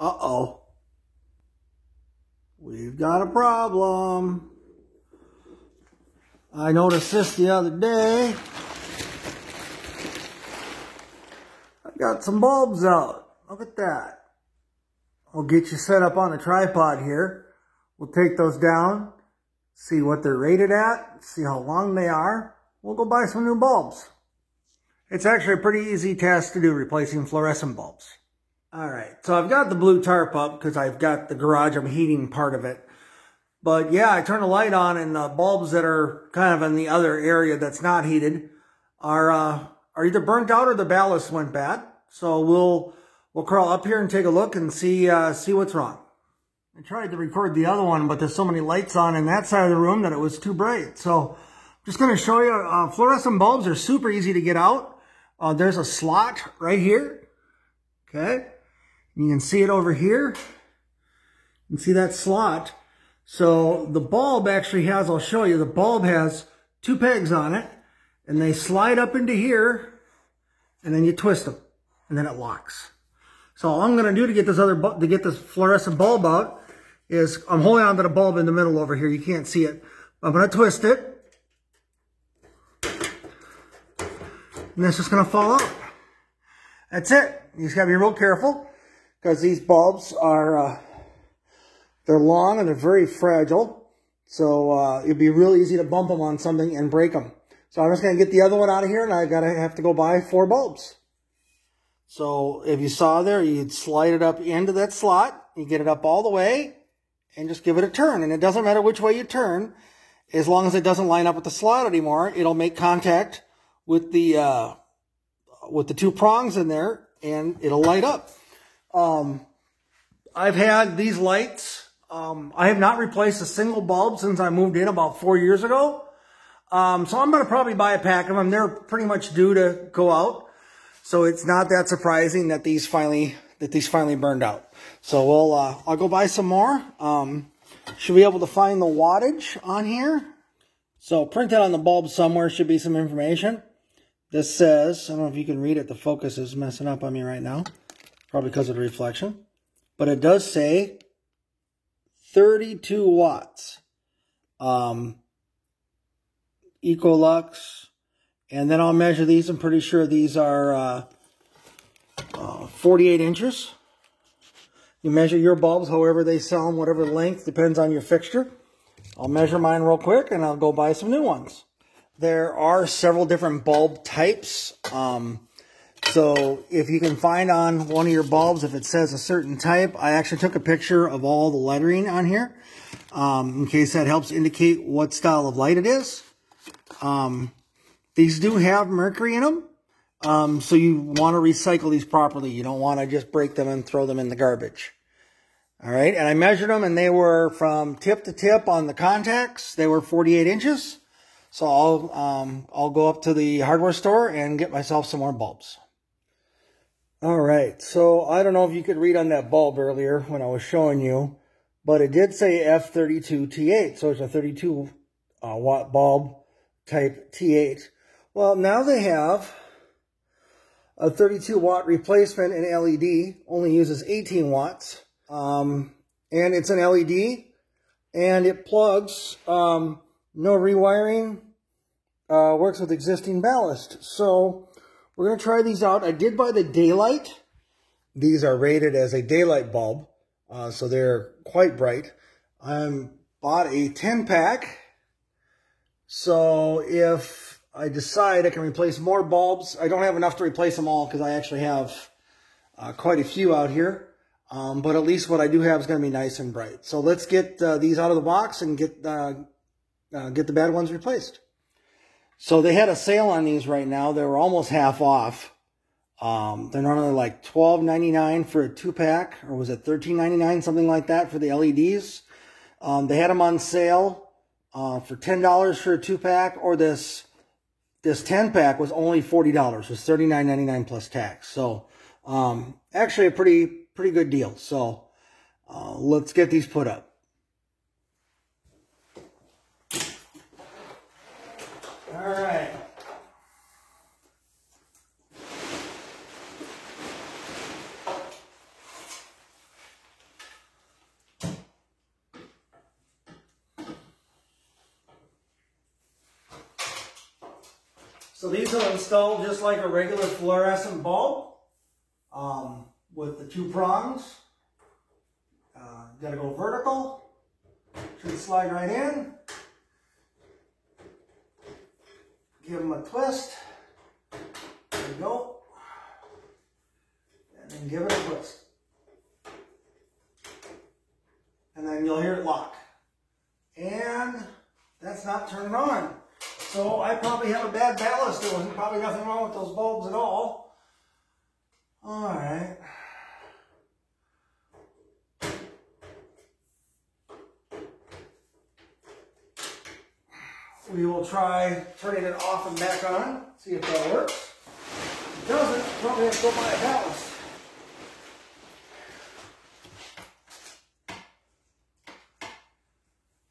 Uh-oh. We've got a problem. I noticed this the other day. I got some bulbs out. Look at that. We'll get you set up on a tripod here. We'll take those down, see what they're rated at, see how long they are. We'll go buy some new bulbs. It's actually a pretty easy task to do, replacing fluorescent bulbs. All right, so I've got the blue tarp up because I've got the garage, I'm heating part of it. But yeah, I turn the light on and the bulbs that are kind of in the other area that's not heated are either burnt out or the ballast went bad. So we'll crawl up here and take a look and see what's wrong. I tried to record the other one, but there's so many lights on in that side of the room that it was too bright. So I'm just going to show you, fluorescent bulbs are super easy to get out. There's a slot right here. Okay. You can see it over here. You can see that slot. So the bulb actually has, I'll show you, the bulb has two pegs on it, and they slide up into here, and then you twist them, and then it locks. So all I'm going to do to get this fluorescent bulb out is I'm holding onto the bulb in the middle over here. You can't see it. I'm going to twist it, and it's just going to fall out. That's it. You just got to be real careful because these bulbs are they're long and they're very fragile. So it'd be real easy to bump them on something and break them. So I'm just going to get the other one out of here, and I have to go buy 4 bulbs. So if you saw there, you'd slide it up into that slot, you get it up all the way, and just give it a turn. And it doesn't matter which way you turn, as long as it doesn't line up with the slot anymore, it'll make contact with the 2 prongs in there, and it'll light up. I've had these lights. I have not replaced a single bulb since I moved in about 4 years ago. So I'm going to probably buy a pack of them. They're pretty much due to go out. So it's not that surprising that these finally burned out. So I'll go buy some more. Should be able to find the wattage on here. So printed on the bulb somewhere should be some information. This says, I don't know if you can read it. The focus is messing up on me right now. Probably because of the reflection. But it does say 32 watts. Ecolux. And then I'll measure these. I'm pretty sure these are 48 inches. You measure your bulbs however they sell them, whatever length, depends on your fixture. I'll measure mine real quick and I'll go buy some new ones. There are several different bulb types. So if you can find on one of your bulbs, if it says a certain type, I actually took a picture of all the lettering on here in case that helps indicate what style of light it is. These do have mercury in them, so you want to recycle these properly. You don't want to just break them and throw them in the garbage. All right, and I measured them, and they were from tip to tip on the contacts. They were 48 inches. So I'll go up to the hardware store and get myself some more bulbs. All right, so I don't know if you could read on that bulb earlier when I was showing you, but it did say F32T8, so it's a 32 watt bulb type T8. Well, now they have a 32 watt replacement in LED, only uses 18 watts, and it's an LED, and it plugs, no rewiring, works with existing ballast. So we're going to try these out. I did buy the daylight. These are rated as a daylight bulb, so they're quite bright. I bought a 10-pack, so if I decide I can replace more bulbs, I don't have enough to replace them all because I actually have quite a few out here. But at least what I do have is going to be nice and bright. So let's get these out of the box and get the bad ones replaced. So they had a sale on these right now. They were almost half off. They're normally like $12.99 for a 2-pack, or was it $13.99, something like that for the LEDs. They had them on sale for $10 for a 2-pack, or this 10-pack was only $40. It was $39.99 plus tax. So actually a pretty good deal. So let's get these put up. All right. So these are installed just like a regular fluorescent bulb with the 2 prongs. Got to go vertical. Should slide right in. Give them a twist. There you go. And then give it a twist. And then you'll hear it lock. And that's not turning on. So I probably have a bad ballast. There was probably nothing wrong with those bulbs at all. All right. We will try turning it off and back on, see if that works. If it doesn't, probably have to go buy a ballast.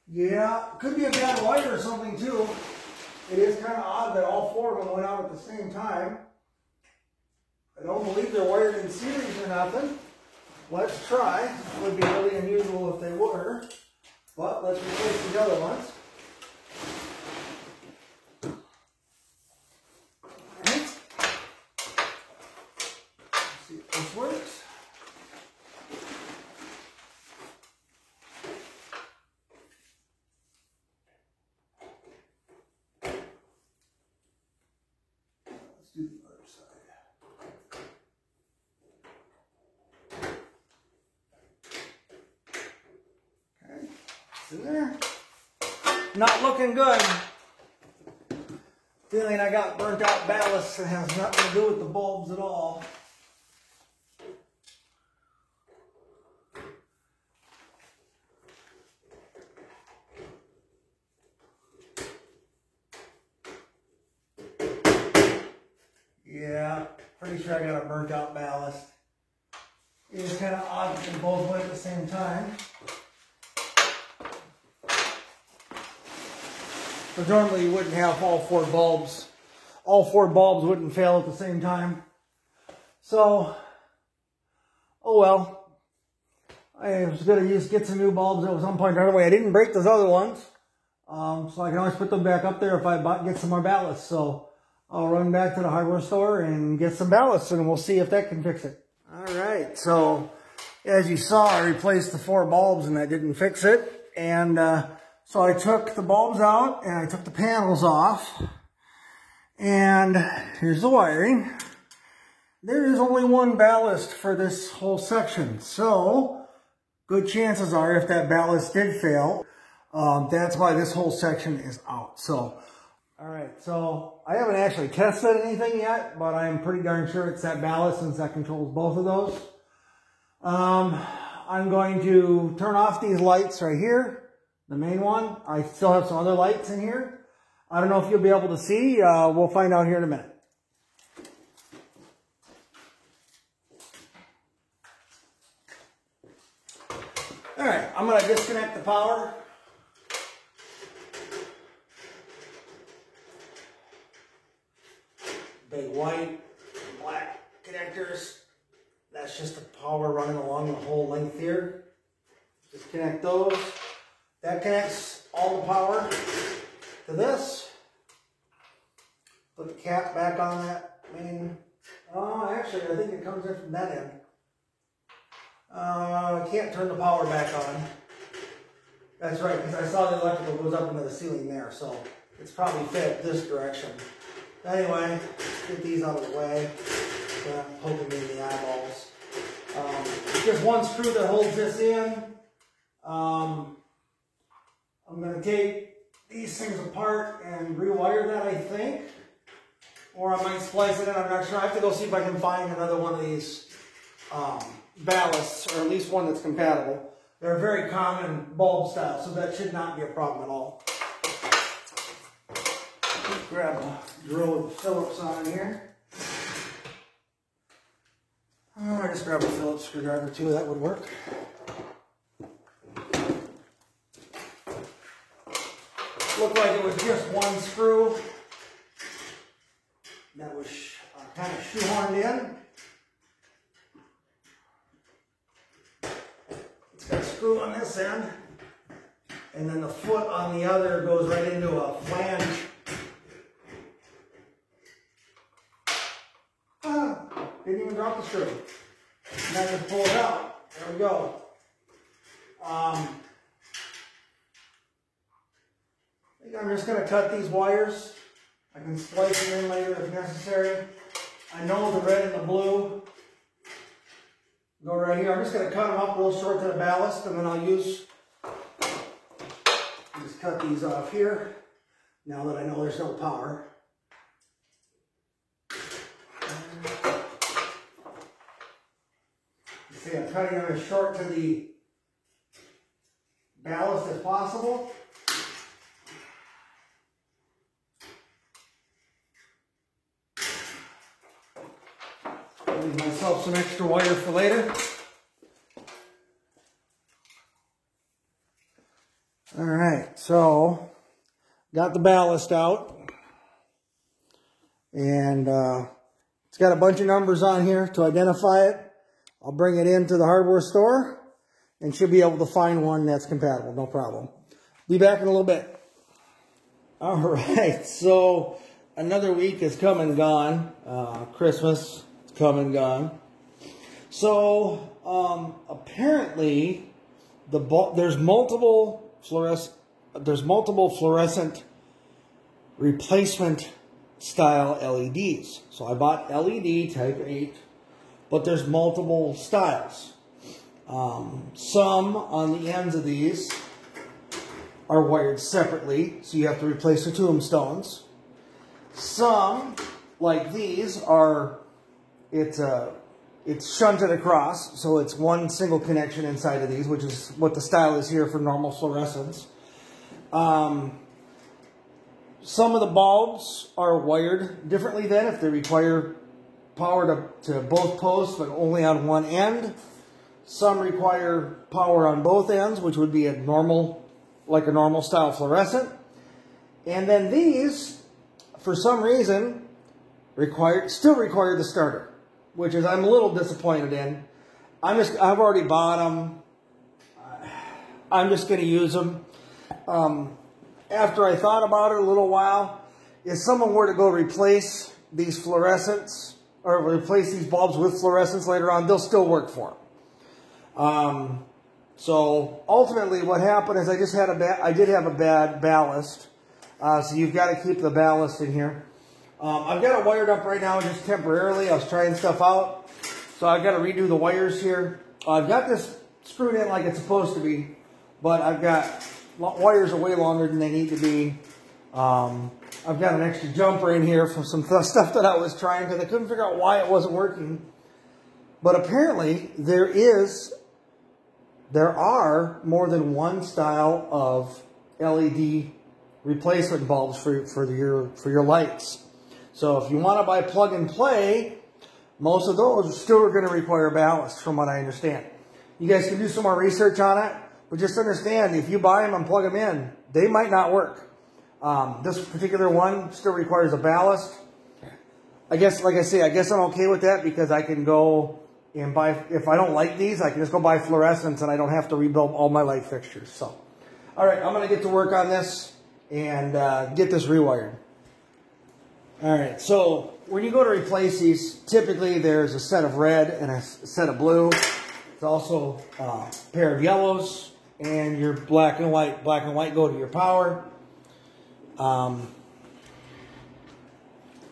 Yeah, could be a bad wire or something too. It is kind of odd that all 4 of them went out at the same time. I don't believe they're wired in series or nothing. Let's try. It would be really unusual if they were. But let's replace the other ones. See if this works. Let's do the other side. Okay, it's in there. Not looking good. Feeling I got burnt out ballast that has nothing to do with the bulbs at all. Yeah, pretty sure I got a burnt out ballast. It is kind of odd that they both went at the same time. But normally you wouldn't have all 4 bulbs. All 4 bulbs wouldn't fail at the same time. So, oh well. I was going to get some new bulbs at some point or other way. I didn't break those other ones. So I can always put them back up there if I get some more ballast. So I'll run back to the hardware store and get some ballast and we'll see if that can fix it. Alright, so as you saw, I replaced the 4 bulbs and that didn't fix it. And so I took the bulbs out and I took the panels off. And here's the wiring. There is only 1 ballast for this whole section. So good chances are if that ballast did fail, that's why this whole section is out. So, all right, so I haven't actually tested anything yet, but I'm pretty darn sure it's that ballast since that controls both of those. I'm going to turn off these lights right here. The main one. I still have some other lights in here. I don't know if you'll be able to see. We'll find out here in a minute. All right, I'm going to disconnect the power. Big white, black connectors. That's just the power running along the whole length here. Disconnect those. That connects all the power to this. Put the cap back on that main. Oh, actually, I think it comes in from that end. I can't turn the power back on. That's right, because I saw the electrical goes up into the ceiling there, so it's probably fed this direction. Anyway, get these out of the way. Poking me in the eyeballs. Just 1 screw that holds this in. I'm going to take these things apart and rewire that, I think. Or I might splice it in, I'm not sure. I have to go see if I can find another one of these ballasts, or at least one that's compatible. They're a very common bulb style, so that should not be a problem at all. Grab a drill with a Phillips on here. I just grab a Phillips screwdriver too, that would work. Looked like it was just 1 screw that was kind of shoehorned in. It's got a screw on this end, and then the foot on the other goes right into a flange Didn't even drop the screw. And I just pull it out. There we go. I think I'm just going to cut these wires. I can splice them in later if necessary. I know the red and the blue go right here. I'm just going to cut them up real short to the ballast, and then I'll just cut these off here now that I know there's no power. See, I'm cutting them as short to the ballast as possible. Leave myself some extra wire for later. All right, so got the ballast out, and it's got a bunch of numbers on here to identify it. I'll bring it into the hardware store and should be able to find one that's compatible, no problem. Be back in a little bit. All right, so another week has come and gone. Christmas has come and gone. So apparently there's multiple fluorescent replacement style LEDs. So I bought LED type 8, but there's multiple styles. Some on the ends of these are wired separately, so you have to replace the tombstones. Some, like these, it's shunted across, so it's one single connection inside of these, which is what the style is here for normal fluorescence. Some of the bulbs are wired differently then, if they require power to both posts, but only on one end. Some require power on both ends, which would be a normal style fluorescent. And then these, for some reason, still require the starter, which is I'm a little disappointed in. I've already bought them. I'm just going to use them. After I thought about it a little while, if someone were to go replace these fluorescents, or replace these bulbs with fluorescents later on, they'll still work for them. So ultimately what happened is I did have a bad ballast. So you've got to keep the ballast in here. I've got it wired up right now just temporarily. I was trying stuff out. So I've got to redo the wires here. I've got this screwed in like it's supposed to be, but I've got wires are way longer than they need to be. I've got an extra jumper in here for some stuff that I was trying because I couldn't figure out why it wasn't working. But apparently there are more than one style of LED replacement bulbs for your lights. So if you want to buy plug and play, most of those still are going to require ballast, from what I understand. You guys can do some more research on it, but just understand, if you buy them and plug them in, they might not work. This particular one still requires a ballast. I guess, like I say, I guess I'm okay with that because I can go and buy, if I don't like these, I can just go buy fluorescents and I don't have to rebuild all my light fixtures. So, all right, I'm going to get to work on this and get this rewired. All right, so when you go to replace these, typically there's a set of red and a set of blue. There's also a pair of yellows and your black and white. Black and white go to your power.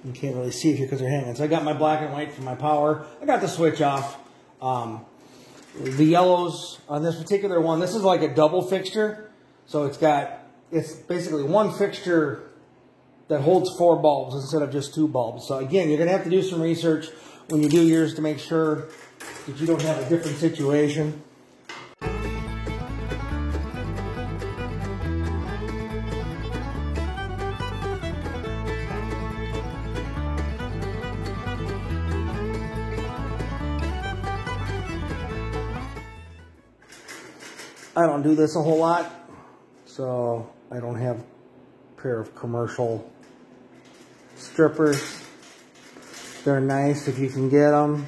You can't really see it here because they're hanging. So I got my black and white for my power. I got the switch off. The yellows on this particular one, this is like a double fixture. So it's basically one fixture that holds 4 bulbs instead of just 2 bulbs. So again, you're going to have to do some research when you do yours to make sure that you don't have a different situation. I don't do this a whole lot, so I don't have a pair of commercial strippers. They're nice if you can get them.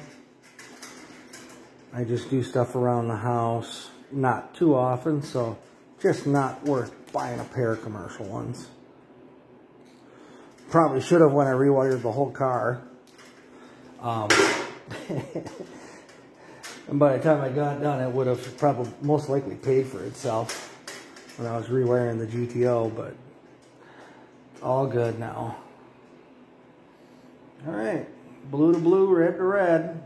I just do stuff around the house, not too often, so just not worth buying a pair of commercial ones. Probably should have when I rewired the whole car. And by the time I got done, it would have probably most likely paid for itself when I was rewiring the GTO, but all good now. All right, blue to blue, red to red.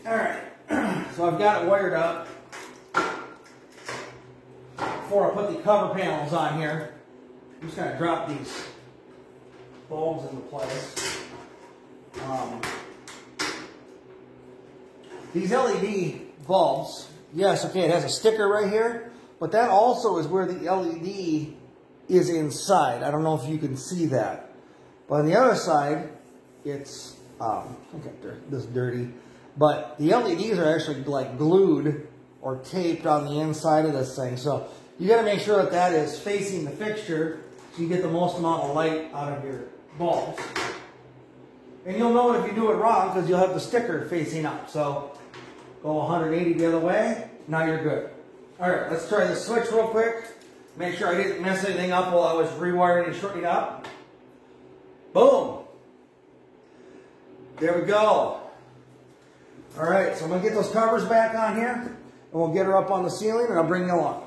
All right, so I've got it wired up. Before I put the cover panels on here, I'm just going to drop these bulbs into place. These LED bulbs, yes, okay, it has a sticker right here, but that also is where the LED is inside. I don't know if you can see that. But on the other side, it's, okay, this is dirty. But the LEDs are actually like glued or taped on the inside of this thing. So you got to make sure that that is facing the fixture so you get the most amount of light out of your bulbs. And you'll know if you do it wrong because you'll have the sticker facing up. So go 180 the other way. Now you're good. All right, let's try the switch real quick. Make sure I didn't mess anything up while I was rewiring and shortening up. Boom. There we go. All right, so I'm going to get those covers back on here, and we'll get her up on the ceiling, and I'll bring you along.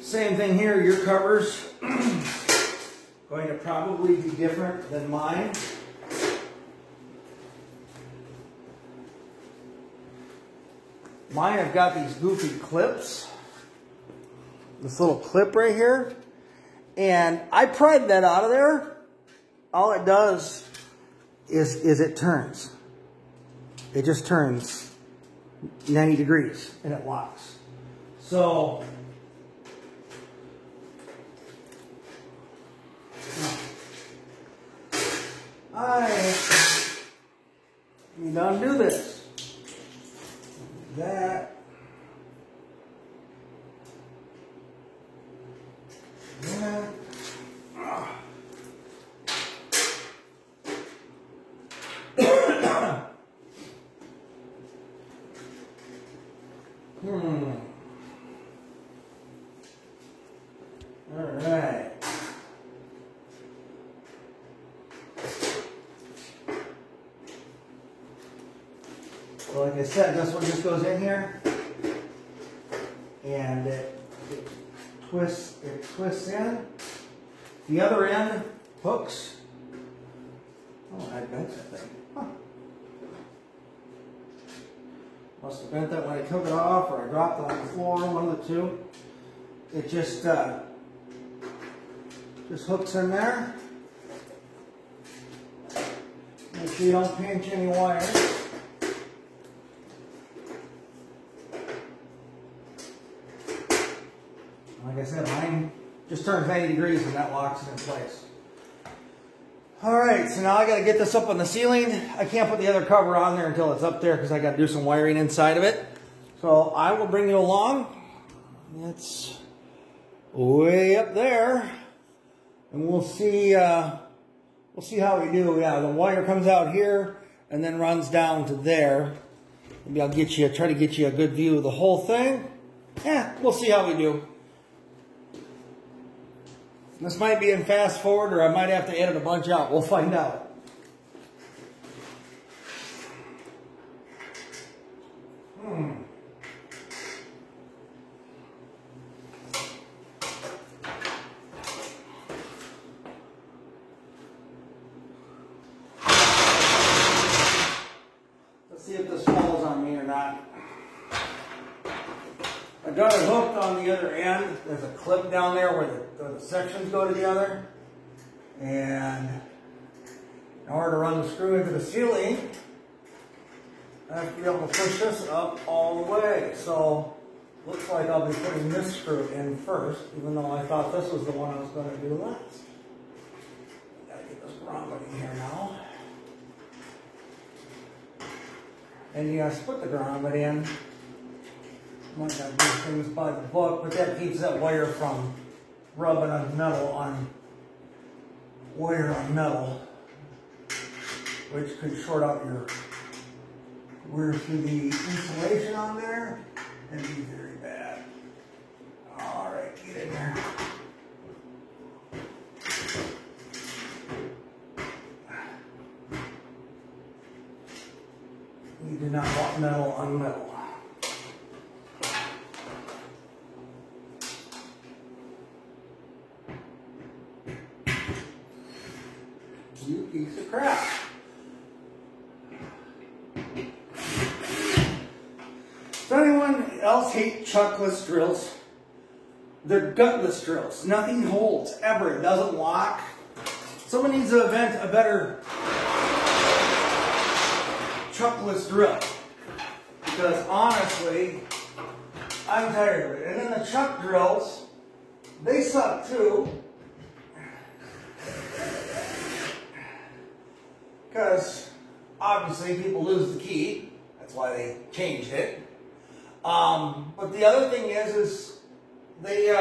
Same thing here, your cover's going to probably be different than mine. Mine have got these goofy clips. This little clip right here. And I pried that out of there. All it does is it turns. It just turns 90 degrees and it locks. So you undo this. That. That. All right. So like I said, this one just goes in here, and it twists in. The other end hooks. Oh, I bent that thing. Huh. Must have bent that when I took it off, or I dropped it on the floor, one of the two. It just hooks in there. Make sure you don't pinch any wires. Like I said, mine just turns 90 degrees and that locks it in place. All right, so now I got to get this up on the ceiling. I can't put the other cover on there until it's up there because I got to do some wiring inside of it. So I will bring you along. It's way up there, and we'll see how we do. Yeah, the wire comes out here and then runs down to there. Maybe I'll try to get you a good view of the whole thing. Yeah, we'll see how we do. This might be in fast forward, or I might have to edit a bunch out. We'll find out. Let's see if this falls on me or not. I got it hooked on the other end. There's a clip down there where the sections go together. And in order to run the screw into the ceiling, I have to be able to push this up all the way. So, looks like I'll be putting this screw in first, even though I thought this was the one I was going to do last. Gotta get this grommet in here now. And you gotta split the grommet in. Might not do things by the book, but that keeps that wire from rubbing on metal on wire on metal, which could short out your wire through the insulation on there and be very bad. All right, get in there. You do not want metal on metal. You piece of crap. Does anyone else hate chuckless drills? They're gutless drills. Nothing holds, ever. It doesn't lock. Someone needs to invent a better chuckless drill. Because honestly, I'm tired of it. And then the chuck drills, they suck too. Because obviously people lose the key. That's why they changed it. But the other thing is they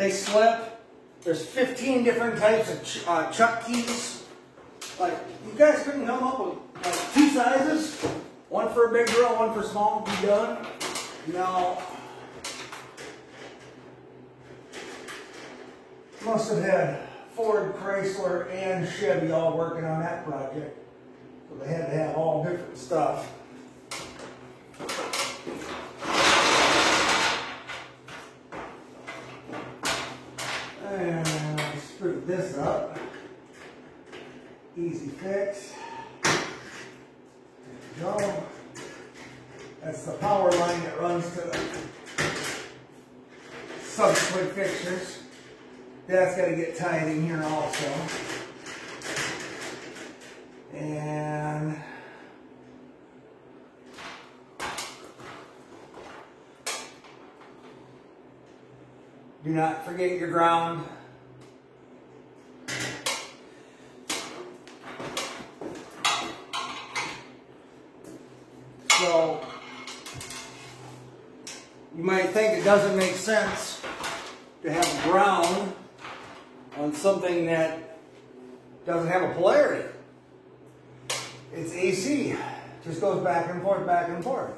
slip. There's 15 different types of chuck keys. Like, you guys couldn't come up with like 2 sizes? One for a big drill, one for small, be done? No. Must have had Ford, Chrysler, and Chevy all working on that project. So they had to have all different stuff. And screw this up. Easy fix. There you go. That's the power line that runs to the subsequent fixtures. That's got to get tied in here also. And do not forget your ground. So you might think it doesn't make sense to have ground on something that doesn't have a polarity. It's AC. It just goes back and forth, back and forth.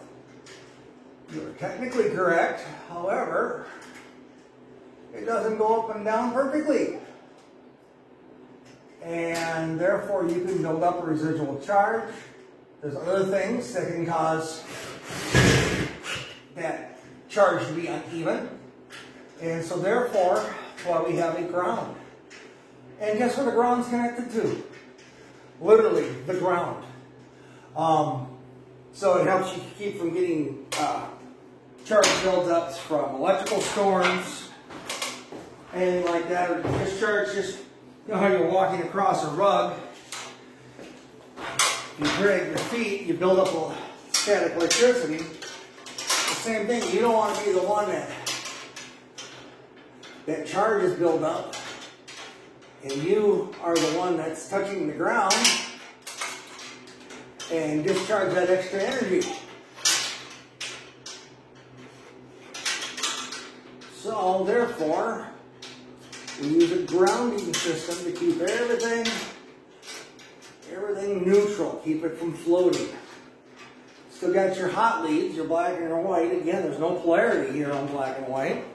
You're technically correct. However, it doesn't go up and down perfectly. And therefore, you can build up a residual charge. There's other things that can cause that charge to be uneven. And so therefore, that's why we have a ground. And guess where the ground's connected to? Literally, the ground. So it helps you keep from getting charge buildups from electrical storms, anything like that, or discharge. Just, you know how you're walking across a rug, you drag your feet, you build up a static electricity. The same thing, you don't want to be the one that charge is built up, and you are the one that's touching the ground and discharge that extra energy. So therefore, we use a grounding system to keep everything neutral, keep it from floating. Still got your hot leads, your black and your white. Again, there's no polarity here on black and white.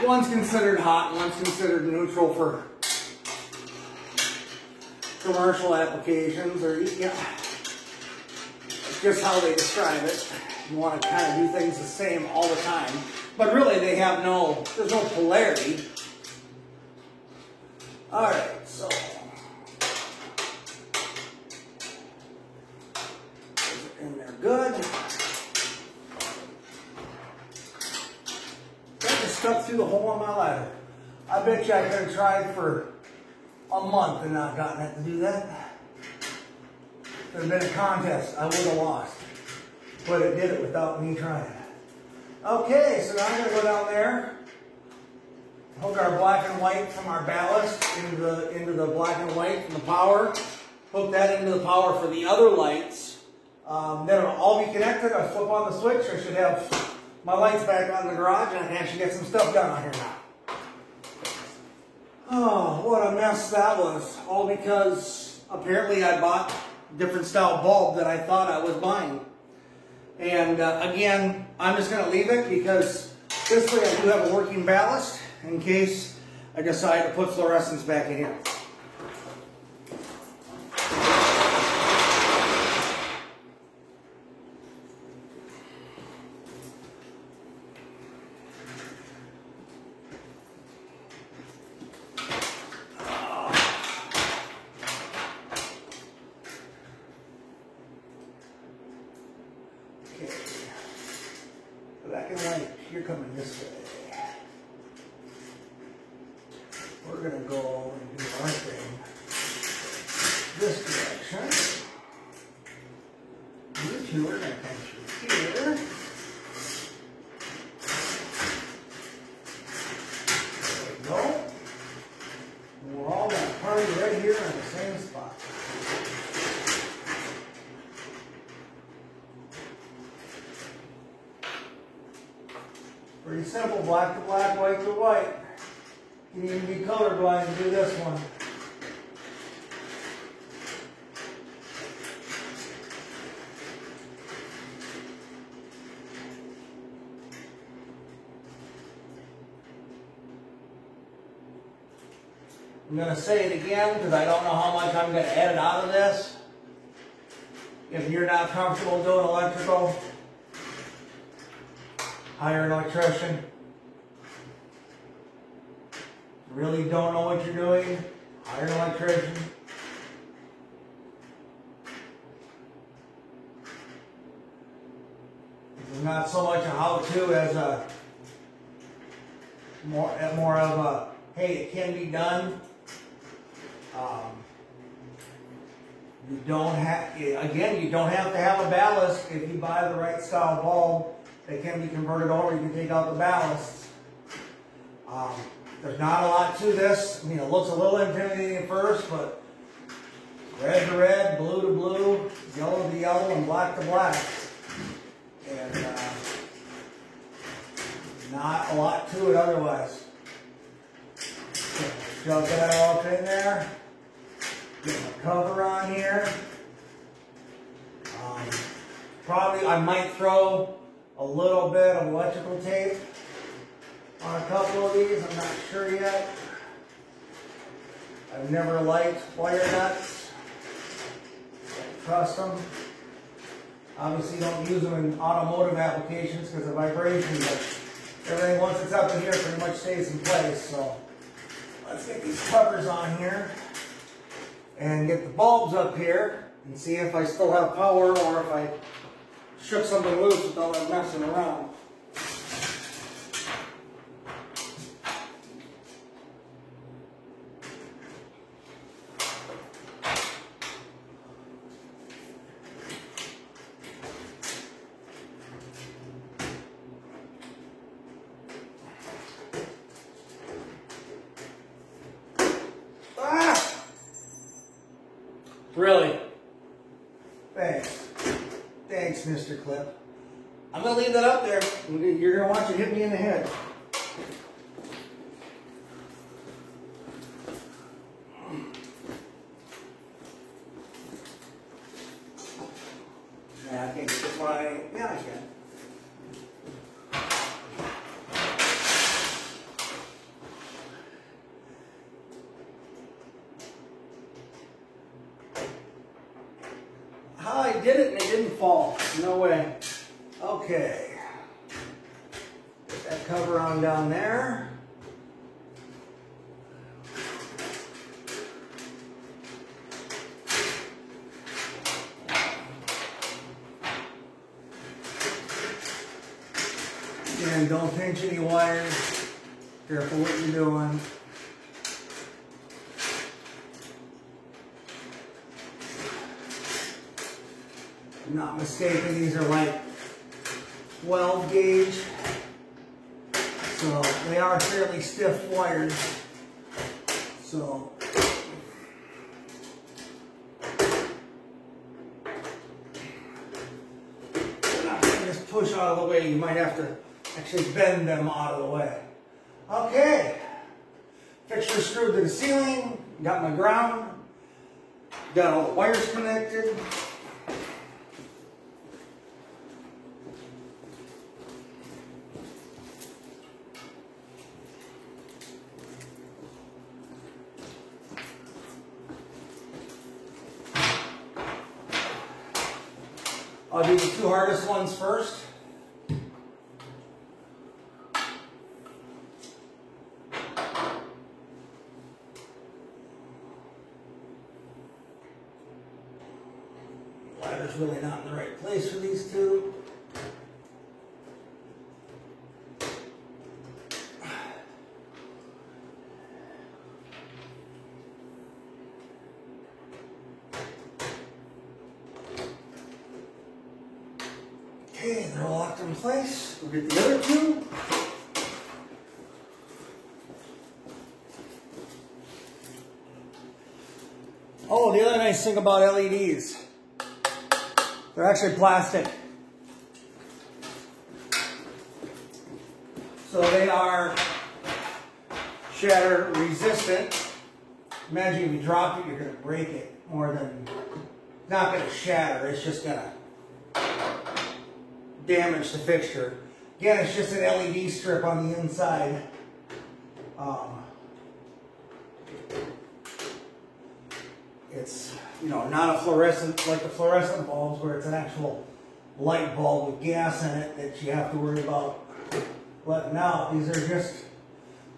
One's considered hot, one's considered neutral for commercial applications, or just how they describe it. You want to kind of do things the same all the time, but really they have there's no polarity. All right, so good. That just stuck through the hole on my ladder. I bet you I could have tried for a month and not gotten it to do that. If there had been a contest, I would have lost. But it did it without me trying. Okay, so now I'm going to go down there, hook our black and white from our ballast into the black and white from the power, hook that into the power for the other lights. Then it'll all be connected. I flip on the switch. I should have my lights back on in the garage, and I can actually get some stuff done on here now. Oh, what a mess that was. All because apparently I bought a different style bulb that I thought I was buying. And again, I'm just going to leave it because this way I do have a working ballast in case I decide to put fluorescents back in here. Black and white, you're coming this way. We're going to go and do our thing this direction. You two are going to come through here. There we go. And we're all going to party right here in the same spot. Pretty simple, black to black, white to white. You can even be colorblind and do this one. I'm going to say it again because I don't know how much I'm going to edit out of this. If you're not comfortable doing electrical, hire an electrician. Really don't know what you're doing, hire an electrician. This is not so much a how-to as a more of a, hey, it can be done. You don't have, again, you don't have to have a ballast if you buy the right style bulb. They can be converted over. You can take out the ballasts. There's not a lot to this. I mean, it looks a little intimidating at first, but red to red, blue to blue, yellow to yellow, and black to black. And not a lot to it otherwise. So, shove that all up in there. Get my cover on here. Probably I might throw a little bit of electrical tape on a couple of these. I'm not sure yet. I've never liked wire nuts. Trust them. Obviously don't use them in automotive applications because of vibration, but everything once it's up in here pretty much stays in place. So let's get these covers on here and get the bulbs up here and see if I still have power or if I shook something loose without that messing around. Ah! Really? Thanks. Thanks, Mr. Clip. I'm going to leave that up there. You're going to watch it hit me in the head. Yeah, I can't get this one. Yeah, I can. How I did it and it didn't fall. No way. Okay. Put that cover on down there. Again, don't pinch any wires. Careful what you're doing. If I'm not mistaken, these are like 12 gauge. So they are fairly stiff wires. So just push out of the way. You might have to actually bend them out of the way. Okay. Fixture screwed to the ceiling. Got my ground. Got all the wires connected. I'll do the two hardest ones first. Ladder's really not in the right place for these two. Okay, they're locked in place. We'll get the other two. Oh, the other nice thing about LEDs, they're actually plastic. So they are shatter resistant. Imagine if you drop it, you're going to break it more than, it's not going to shatter, it's just going to damage the fixture. Again, it's just an LED strip on the inside. It's, you know, not a fluorescent like the fluorescent bulbs where it's an actual light bulb with gas in it that you have to worry about letting out. These are just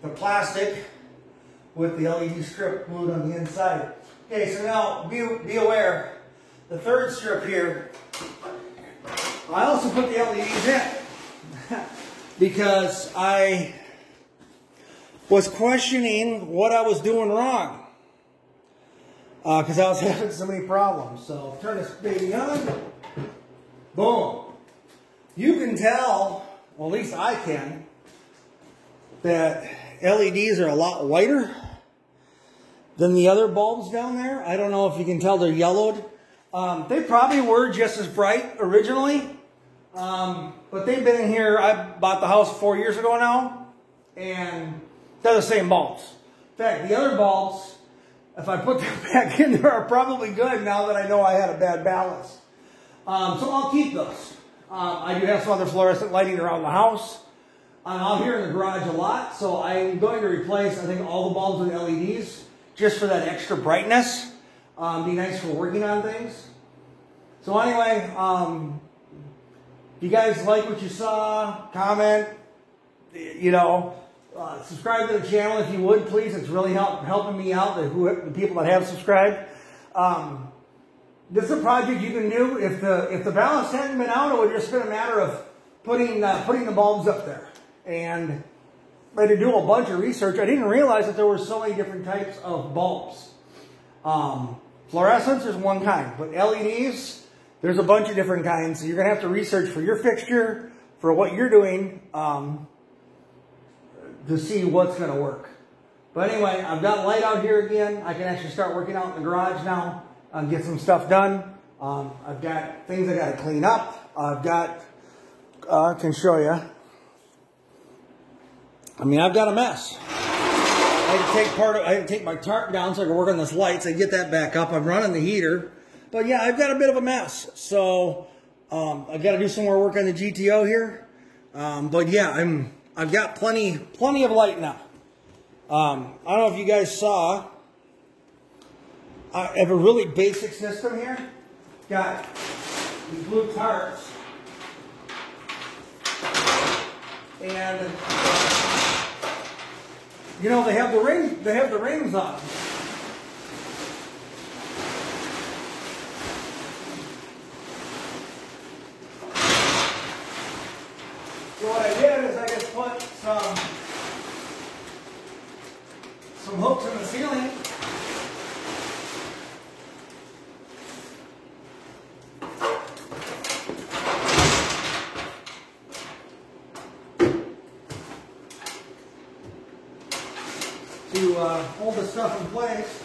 the plastic with the LED strip glued on the inside. Okay, so now be aware, the third strip here, I also put the LEDs in because I was questioning what I was doing wrong because I was having so many problems. So turn this baby on. Boom. You can tell, well, at least I can, that LEDs are a lot whiter than the other bulbs down there. I don't know if you can tell they're yellowed. They probably were just as bright originally, but they've been in here. I bought the house 4 years ago now, and they're the same bulbs. In fact, the other bulbs, if I put them back in there, are probably good now that I know I had a bad balance. So I'll keep those. I do have some other fluorescent lighting around the house. I'm out here in the garage a lot, so I'm going to replace, I think, all the bulbs with LEDs just for that extra brightness. Be nice for working on things. So anyway, if you guys like what you saw, comment, you know, subscribe to the channel if you would, please. It's really helping me out, the people that have subscribed. This is a project you can do. If the balance hadn't been out, it would just been a matter of putting the bulbs up there. And I had to do a bunch of research. I didn't realize that there were so many different types of bulbs. Fluorescence is one kind, but LEDs, there's a bunch of different kinds. So you're going to have to research for your fixture, for what you're doing, to see what's going to work. But anyway, I've got light out here again. I can actually start working out in the garage now and get some stuff done. I've got things I got to clean up. I've got, I can show you. I mean, I've got a mess. I had to take my tarp down so I can work on this light, so I get that back up. I'm running the heater. But yeah, I've got a bit of a mess. So I've got to do some more work on the GTO here. But yeah, I've got plenty of light now. I don't know if you guys saw. I have a really basic system here. Got these blue tarps. And you know, they have the rings on. So what I did is ceiling. To hold the stuff in place.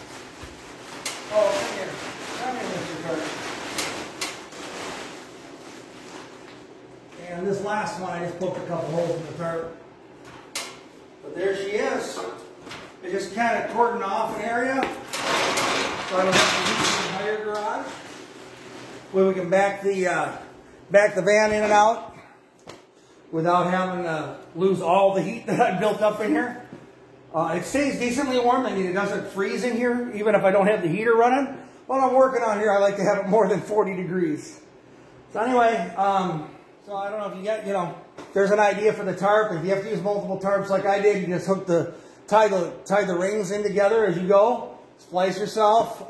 Oh, come here. Come here, Mr. Tarp. And this last one, I just poked a couple holes in the tarp. But there she is. I just kind of cordoned off an area so I don't have to use the entire garage. Where we can back the van in and out without having to lose all the heat that I built up in here. It stays decently warm. I mean, it doesn't freeze in here, even if I don't have the heater running. While I'm working on here, I like to have it more than 40 degrees. So anyway, so I don't know if you get, there's an idea for the tarp. If you have to use multiple tarps like I did, you just tie the rings in together as you go. Splice yourself.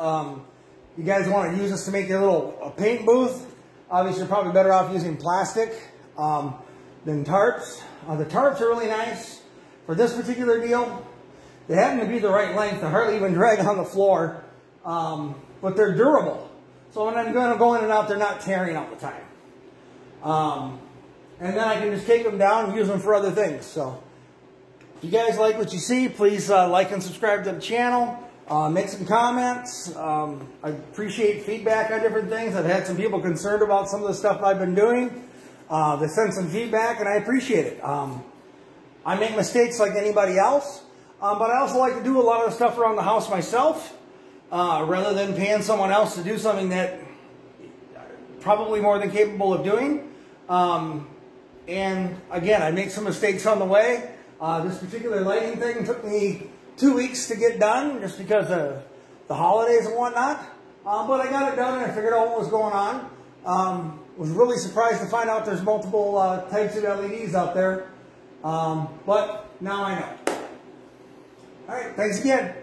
You guys want to use this to make your little paint booth. Obviously, you're probably better off using plastic than tarps. The tarps are really nice for this particular deal. They happen to be the right length. They hardly even drag on the floor, but they're durable. So when I'm going to go in and out, they're not tearing all the time. And then I can just take them down and use them for other things. So if you guys like what you see, please like and subscribe to the channel. Make some comments. I appreciate feedback on different things. I've had some people concerned about some of the stuff I've been doing. They sent some feedback, and I appreciate it. I make mistakes like anybody else, but I also like to do a lot of the stuff around the house myself, rather than paying someone else to do something that I'm probably more than capable of doing. And again, I make some mistakes on the way. This particular lighting thing took me 2 weeks to get done, just because of the holidays and whatnot. But I got it done, and I figured out what was going on. Was really surprised to find out there's multiple types of LEDs out there. But now I know. All right, thanks again.